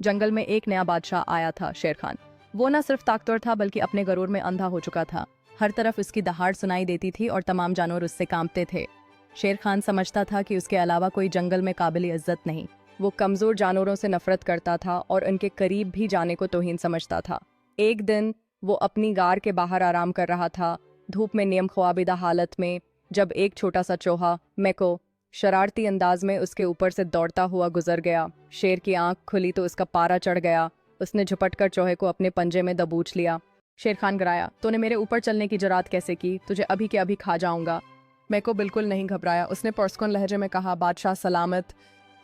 जंगल में एक नया बादशाह आया था, शेर खान। वो न सिर्फ ताकतवर था बल्कि अपने गरूर में अंधा हो चुका था। हर तरफ उसकी दहाड़ सुनाई देती थी और तमाम जानवर उससे कांपते थे। शेर खान समझता था कि उसके अलावा कोई जंगल में काबिल इज्जत नहीं। वो कमजोर जानवरों से नफरत करता था और उनके करीब भी जाने को तौहीन समझता था। एक दिन वो अपनी गार के बाहर आराम कर रहा था, धूप में नियम ख्वाबिदा हालत में, जब एक छोटा सा चूहा मैको शरारती अंदाज में उसके ऊपर से दौड़ता हुआ गुजर गया। शेर की आंख खुली तो उसका पारा चढ़ गया। उसने झपटकर चूहे को अपने पंजे में दबोच लिया। शेर खान गिराया, तूने मेरे ऊपर चलने की जुरात कैसे की? तुझे अभी के अभी खा जाऊंगा। मैको बिल्कुल नहीं घबराया। उसने पुरस्कुन लहजे में कहा, बादशाह सलामत,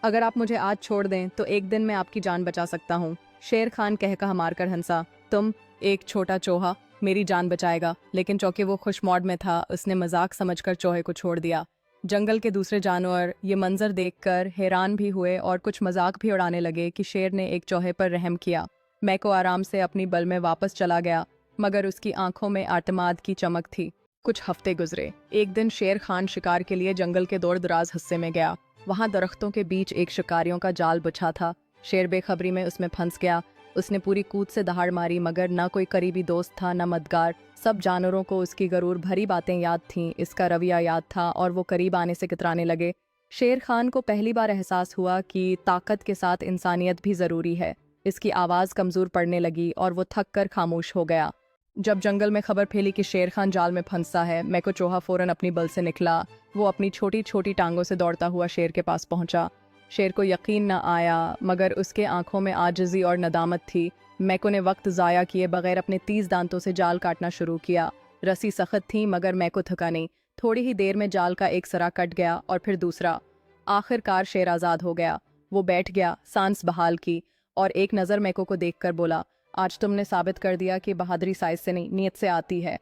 अगर आप मुझे आज छोड़ दें तो एक दिन मैं आपकी जान बचा सकता हूँ। शेर खान कह मारकर हंसा, तुम एक छोटा चूहा मेरी जान बचाएगा? लेकिन चौके वो खुश मौड में था, उसने मजाक समझकर चूहे को छोड़ दिया। जंगल के दूसरे जानवर ये मंजर देखकर हैरान भी हुए और कुछ मजाक भी उड़ाने लगे कि शेर ने एक चूहे पर रहम किया। मैको आराम से अपनी बल में वापस चला गया, मगर उसकी आंखों में आतमाद की चमक थी। कुछ हफ्ते गुजरे। एक दिन शेर खान शिकार के लिए जंगल के दूर दराज हिस्से में गया। वहां दरख्तों के बीच एक शिकारियों का जाल बिछा था। शेर बेखबरी में उसमें फंस गया। उसने पूरी कूद से दहाड़ मारी, मगर न कोई करीबी दोस्त था न मददगार। सब जानवरों को उसकी गरूर भरी बातें याद थीं, इसका रवैया याद था और वो करीब आने से कतराने लगे। शेर खान को पहली बार एहसास हुआ कि ताकत के साथ इंसानियत भी ज़रूरी है। इसकी आवाज़ कमज़ोर पड़ने लगी और वो थक कर खामोश हो गया। जब जंगल में खबर फैली कि शेर खान जाल में फंसा है, मैको चूहा फौरन अपनी बल से निकला। वो अपनी छोटी छोटी टांगों से दौड़ता हुआ शेर के पास पहुंचा। शेर को यकीन न आया, मगर उसके आंखों में आजिज़ी और नदामत थी। मैको ने वक्त ज़ाया किए बगैर अपने 30 दांतों से जाल काटना शुरू किया। रस्सी सख्त थी मगर मैको थका नहीं। थोड़ी ही देर में जाल का एक सरा कट गया और फिर दूसरा। आखिरकार शेर आज़ाद हो गया। वो बैठ गया, सांस बहाल की और एक नज़र मैको को देखकर बोला, आज तुमने साबित कर दिया कि बहादुरी साइज से नहीं, नीयत से आती है।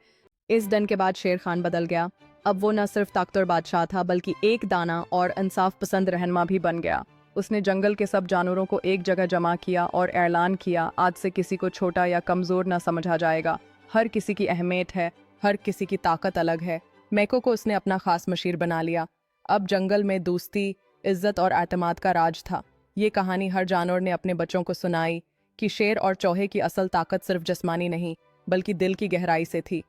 इस दिन के बाद शेर खान बदल गया। अब वो न सिर्फ ताकतवर बादशाह था बल्कि एक दाना और इंसाफ पसंद रहनुमा भी बन गया। उसने जंगल के सब जानवरों को एक जगह जमा किया और ऐलान किया, आज से किसी को छोटा या कमज़ोर न समझा जाएगा। हर किसी की अहमियत है, हर किसी की ताकत अलग है। मैको को उसने अपना खास मशीर बना लिया। अब जंगल में दोस्ती, इज्जत और एतमाद का राज था। ये कहानी हर जानवर ने अपने बच्चों को सुनाई कि शेर और चौहे की असल ताकत सिर्फ जिस्मानी नहीं बल्कि दिल की गहराई से थी।